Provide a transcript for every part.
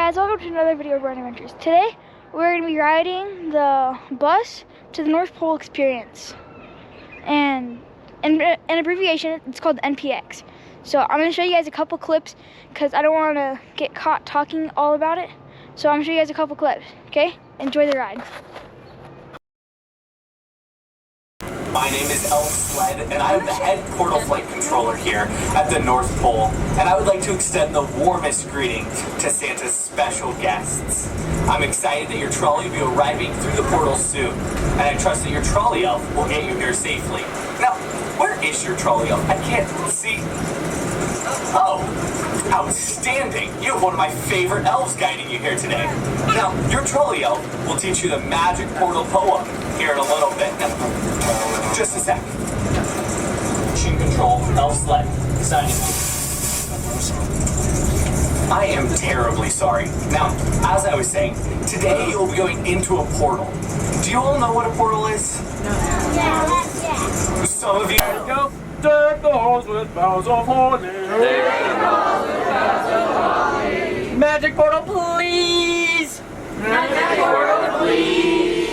guys, welcome to another video of Run Adventures. Today, we're going to be riding the bus to the North Pole Experience. And in an abbreviation, it's called NPX. So I'm going to show you guys a couple clips because I don't want to get caught talking all about it. So I'm going to show you guys a couple clips, okay? Enjoy the ride. My name is Elf Sled, and I am the head portal flight controller here at the North Pole, and I would like to extend the warmest greetings to Santa's special guests. I'm excited that your trolley will be arriving through the portal soon, and I trust that your trolley elf will get you here safely. Now, where is your trolley elf? I can't see. Oh, outstanding! You have one of my favorite elves guiding you here today. Now, your trolley elf will teach you the magic portal poem here in a little bit. Just a sec. Machine control, Elf Sled, signing. I am terribly sorry. Now, as I was saying, today you'll be going into a portal. Do you all know what a portal is? No. Yeah. Some of you go. Deck the halls with boughs of holly. Magic portal, please. Magic portal, please.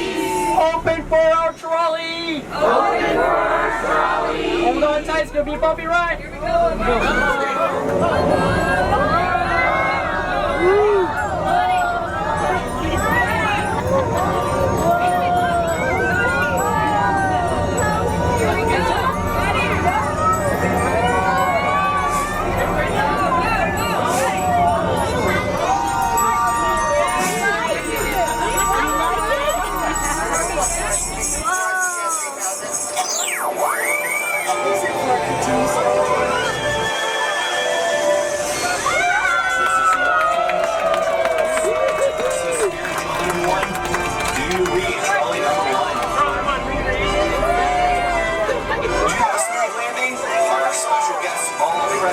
Open for our trolley. Open for our trolley. Hold on tight, it's gonna be a bumpy ride. Here we go.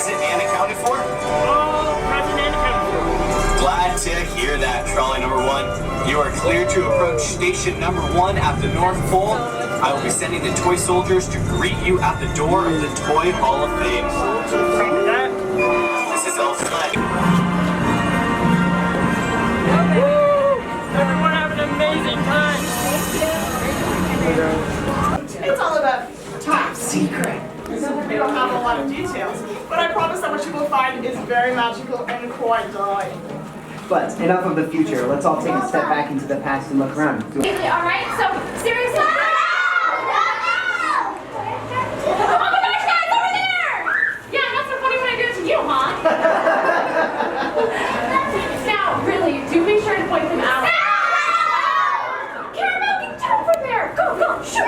And accounted for? All present and accounted for. Glad to hear that, trolley number 1. You are clear to approach station number 1 at the North Pole. I will be sending the toy soldiers to greet you at the door of the Toy Hall of Fame. This is Elf Sled. Everyone have an amazing time. It's all about top secret. So we don't have a lot of details, but I promise that what you will find is very magical and quite delightful. But enough of the future. Let's all take a step back into the past and look around. All right, so seriously. Oh my gosh, guys, over there! Yeah, not so funny when I do it to you, huh? Now, really, do be sure to point them out. Caramel, get down from there! Go, shoot!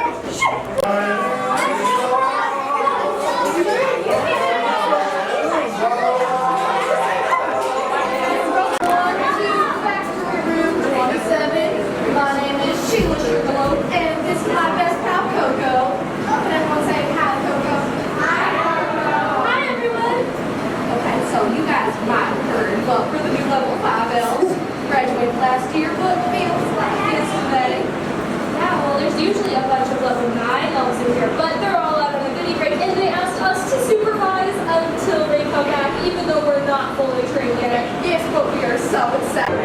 Last year, but feels like yesterday. Yeah, well, there's usually a bunch of level 9 elves in here, but they're all out on a mini break, and they asked us to supervise until they come back, even though we're not fully trained yet. Yes, but we are so excited.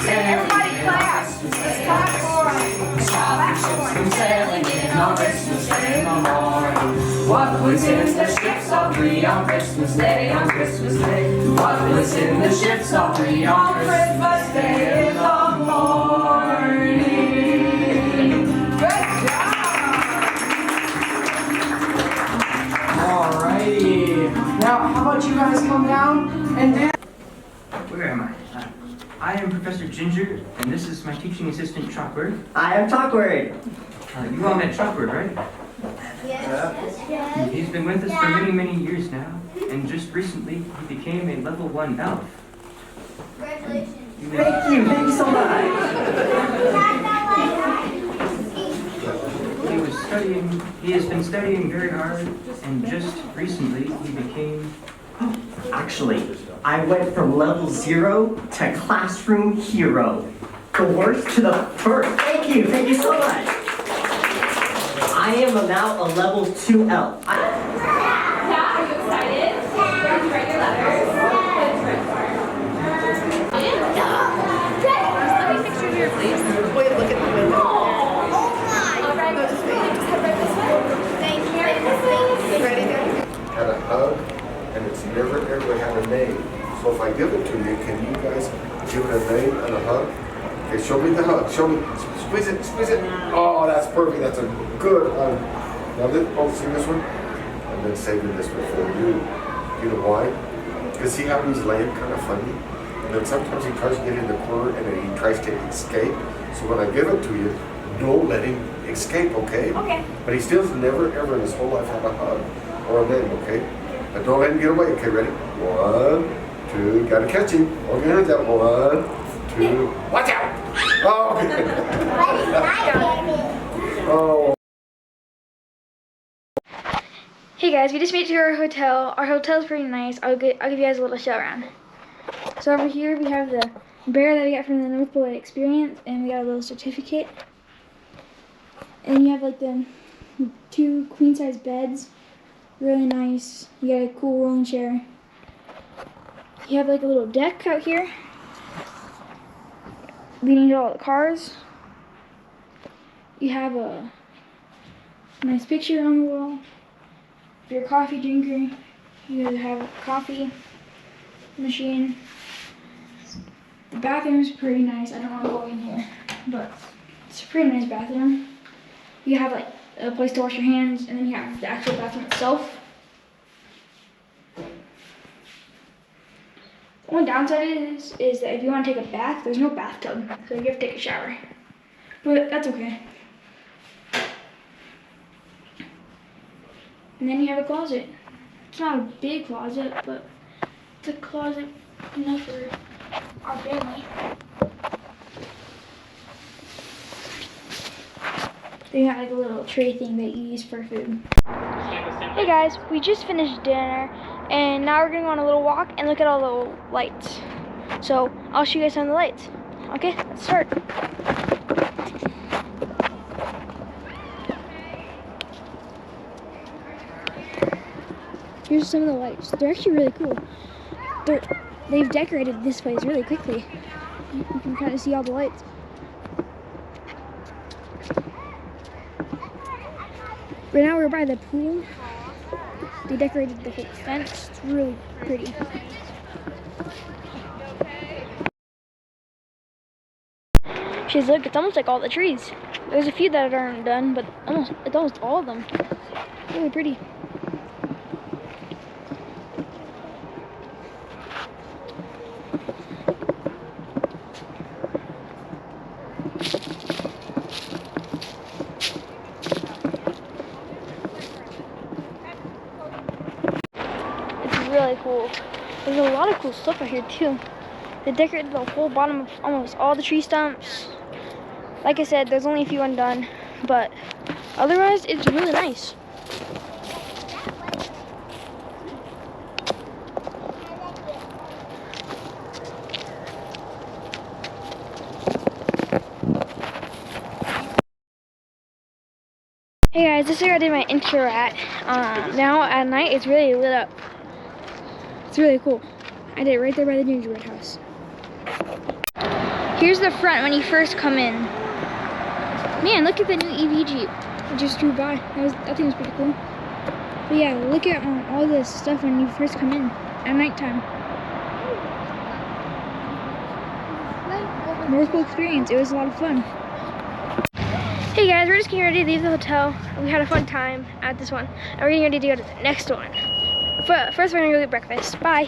Everybody class! Let's clap for What was in the ships all three on Christmas Day, on Christmas Day? What was in the ships all three on Christmas Day in the morning? Good job! Alrighty. Now, how about you guys come down and dance? Where am I? I am Professor Ginger, and this is my teaching assistant, Chalkbird. I am Talkward. You all met Chalkbird, right? Yes. He's been with us for many, many years now, and just recently he became a level 1 elf. Congratulations. Thank you so much. He has been studying very hard, and just recently he became Actually, I went from level 0 to classroom hero. The worst to the first. Thank you so much. I am now a level 2 elf. Yeah, are you excited? Did you write your letters? What did you write for? Let me picture here, please. Wait, look at the window. Oh my! All right, Go this way. just head right this way. Thank you. Ready, Daddy? Had a hug, and it's never ever had a name. So if I give it to you, can you guys give it a name and a hug? Okay, show me the hug. Show me. Squeeze it, squeeze it. Oh, that's perfect. That's a good hug. Now see this one? And then saving this one for you. You know why? Because see how he's laying kind of funny? And then sometimes he tries to get in the corner and then he tries to escape. So when I give it to you, don't let him escape, okay? Okay. But he still's never ever in his whole life had a hug or a name, okay? But don't let him get away, okay? Ready? 1, 2, gotta catch him. Hold your hands out. 1, 2, watch out! Oh, okay. Oh. Hey guys, we just made it to our hotel. Our hotel's pretty nice. I'll give you guys a little show around. So over here we have the bear that we got from the North Pole experience, and we got a little certificate. And you have like the 2 queen-size beds, really nice. You got a cool rolling chair. You have like a little deck out here, leading to all the cars. You have a nice picture on the wall. If you're a coffee drinker, you have a coffee machine. The bathroom's pretty nice. I don't want to go in here, but it's a pretty nice bathroom. You have like a place to wash your hands, and then you have the actual bathroom itself. One downside is that if you want to take a bath, there's no bathtub, so you have to take a shower. But that's okay. And then you have a closet. It's not a big closet, but it's a closet enough for our family. They got like a little tray thing that you use for food. Hey guys, we just finished dinner, and now we're gonna go on a little walk and look at all the lights. So I'll show you guys some of the lights. Okay, let's start. Here's some of the lights. They're actually really cool. They've decorated this place really quickly. You can kind of see all the lights. Right now we're by the pool. They decorated the whole fence. It's really pretty. She's look, it's almost like all the trees. There's a few that aren't done, but it's almost all of them. Really pretty. Really cool. There's a lot of cool stuff out here too. They decorated the whole bottom of almost all the tree stumps. Like I said, there's only a few undone, but otherwise it's really nice. Hey guys, this is where I did my intro at. Now at night it's really lit up. It's really cool. I did it right there by the gingerbread house. Here's the front when you first come in. Man, look at the new EV Jeep. It just drove by. That thing was pretty cool. But yeah, look at all this stuff when you first come in at nighttime. North Pole experience. It was a lot of fun. Hey guys, we're just getting ready to leave the hotel. We had a fun time at this one, and we're getting ready to go to the next one. But first, we're gonna go get breakfast. Bye.